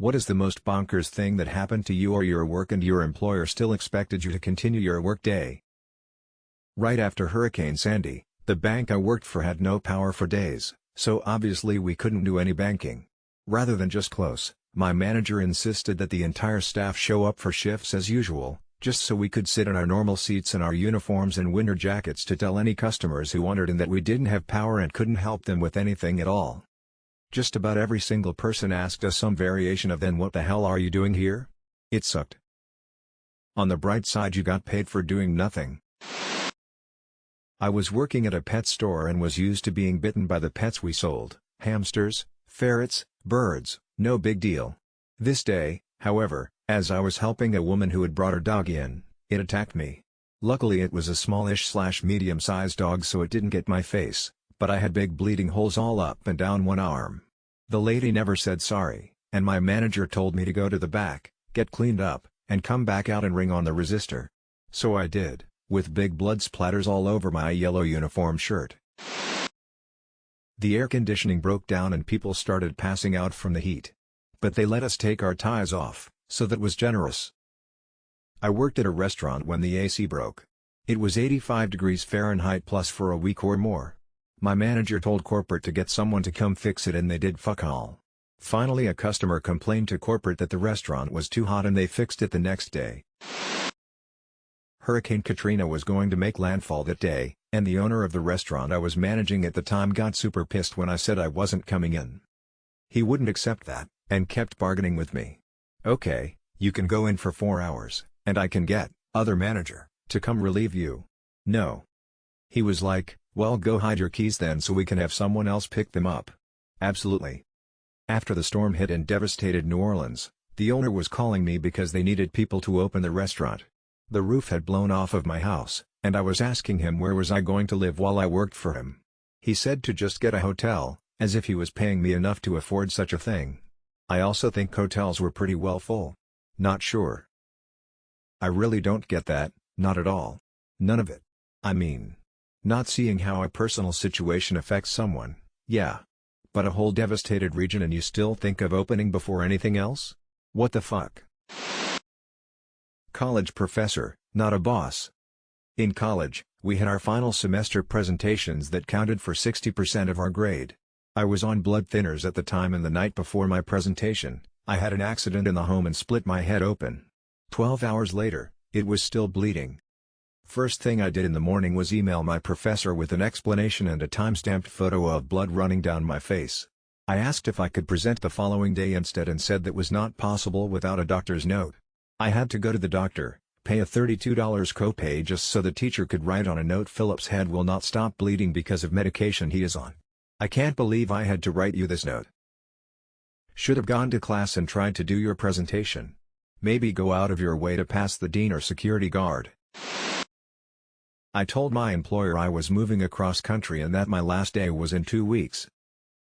What is the most bonkers thing that happened to you or your work and your employer still expected you to continue your workday? Right after Hurricane Sandy, the bank I worked for had no power for days, so obviously we couldn't do any banking. Rather than just close, my manager insisted that the entire staff show up for shifts as usual, just so we could sit in our normal seats in our uniforms and winter jackets to tell any customers who wondered that we didn't have power and couldn't help them with anything at all. Just about every single person asked us some variation of "then what the hell are you doing here?" It sucked. On the bright side, you got paid for doing nothing. I was working at a pet store and was used to being bitten by the pets we sold: hamsters, ferrets, birds, no big deal. This day, however, as I was helping a woman who had brought her dog in, it attacked me. Luckily it was a smallish/medium-sized dog, so it didn't get my face, but I had big bleeding holes all up and down one arm. The lady never said sorry, and my manager told me to go to the back, get cleaned up, and come back out and ring on the resistor. So I did, with big blood splatters all over my yellow uniform shirt. The air conditioning broke down and people started passing out from the heat. But they let us take our ties off, so that was generous. I worked at a restaurant when the AC broke. It was 85 degrees Fahrenheit plus for a week or more. My manager told corporate to get someone to come fix it and they did fuck all. Finally a customer complained to corporate that the restaurant was too hot and they fixed it the next day. Hurricane Katrina was going to make landfall that day, and the owner of the restaurant I was managing at the time got super pissed when I said I wasn't coming in. He wouldn't accept that, and kept bargaining with me. "Okay, you can go in for 4 hours, and I can get other manager to come relieve you." No. He was like, "Well, go hide your keys then so we can have someone else pick them up." Absolutely. After the storm hit and devastated New Orleans, the owner was calling me because they needed people to open the restaurant. The roof had blown off of my house, and I was asking him where was I going to live while I worked for him. He said to just get a hotel, as if he was paying me enough to afford such a thing. I also think hotels were pretty well full. Not sure. I really don't get that, not at all. None of it. I mean, not seeing how a personal situation affects someone, yeah. But a whole devastated region and you still think of opening before anything else? What the fuck? College professor, not a boss. In college, we had our final semester presentations that counted for 60% of our grade. I was on blood thinners at the time, and the night before my presentation, I had an accident in the home and split my head open. 12 hours later, it was still bleeding. First thing I did in the morning was email my professor with an explanation and a time-stamped photo of blood running down my face. I asked if I could present the following day instead and said that was not possible without a doctor's note. I had to go to the doctor, pay a $32 copay just so the teacher could write on a note, "Philip's head will not stop bleeding because of medication he is on. I can't believe I had to write you this note." Should have gone to class and tried to do your presentation. Maybe go out of your way to pass the dean or security guard. I told my employer I was moving across country and that my last day was in 2 weeks.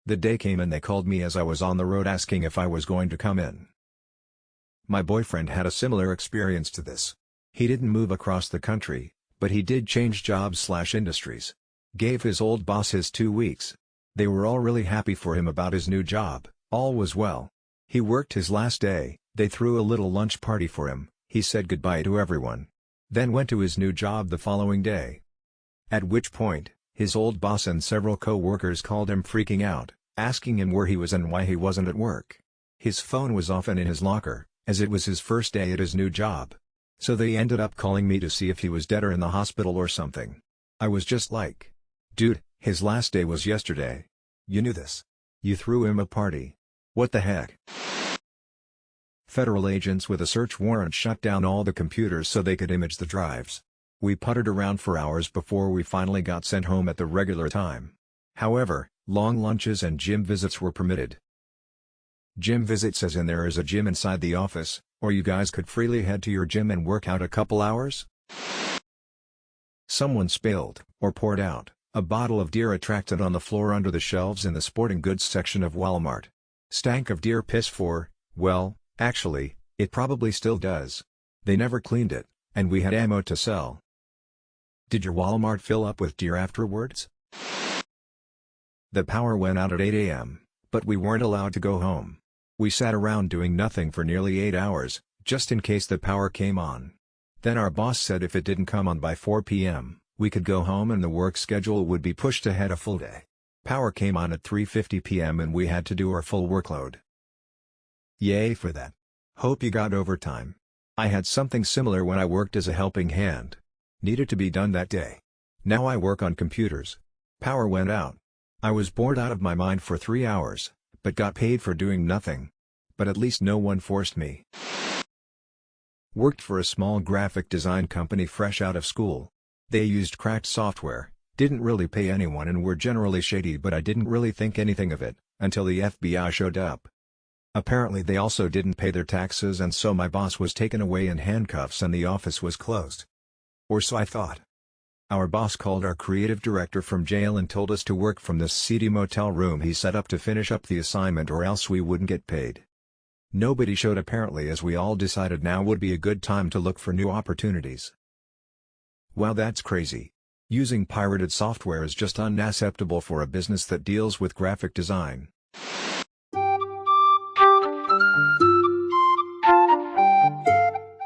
The day came and they called me as I was on the road asking if I was going to come in. My boyfriend had a similar experience to this. He didn't move across the country, but he did change jobs/industries. Gave his old boss his 2 weeks. They were all really happy for him about his new job, all was well. He worked his last day, they threw a little lunch party for him, he said goodbye to everyone. Then went to his new job the following day. At which point, his old boss and several co-workers called him freaking out, asking him where he was and why he wasn't at work. His phone was often in his locker, as it was his first day at his new job. So they ended up calling me to see if he was dead or in the hospital or something. I was just like, "Dude, his last day was yesterday. You knew this. You threw him a party. What the heck?" Federal agents with a search warrant shut down all the computers so they could image the drives. We puttered around for hours before we finally got sent home at the regular time. However, long lunches and gym visits were permitted. Gym visits as in there is a gym inside the office, or you guys could freely head to your gym and work out a couple hours. Someone spilled, or poured out, a bottle of deer attracted on the floor under the shelves in the sporting goods section of Walmart. Stank of deer piss for, well, actually, it probably still does. They never cleaned it, and we had ammo to sell. Did your Walmart fill up with deer afterwards? The power went out at 8 a.m., but we weren't allowed to go home. We sat around doing nothing for nearly 8 hours, just in case the power came on. Then our boss said if it didn't come on by 4 p.m., we could go home and the work schedule would be pushed ahead a full day. Power came on at 3:50 p.m. and we had to do our full workload. Yay for that. Hope you got overtime. I had something similar when I worked as a helping hand. Needed to be done that day. Now I work on computers. Power went out. I was bored out of my mind for 3 hours, but got paid for doing nothing. But at least no one forced me. Worked for a small graphic design company fresh out of school. They used cracked software, didn't really pay anyone and were generally shady, but I didn't really think anything of it, until the FBI showed up. Apparently they also didn't pay their taxes and so my boss was taken away in handcuffs and the office was closed. Or so I thought. Our boss called our creative director from jail and told us to work from this seedy motel room he set up to finish up the assignment or else we wouldn't get paid. Nobody showed apparently as we all decided now would be a good time to look for new opportunities. Wow, that's crazy. Using pirated software is just unacceptable for a business that deals with graphic design.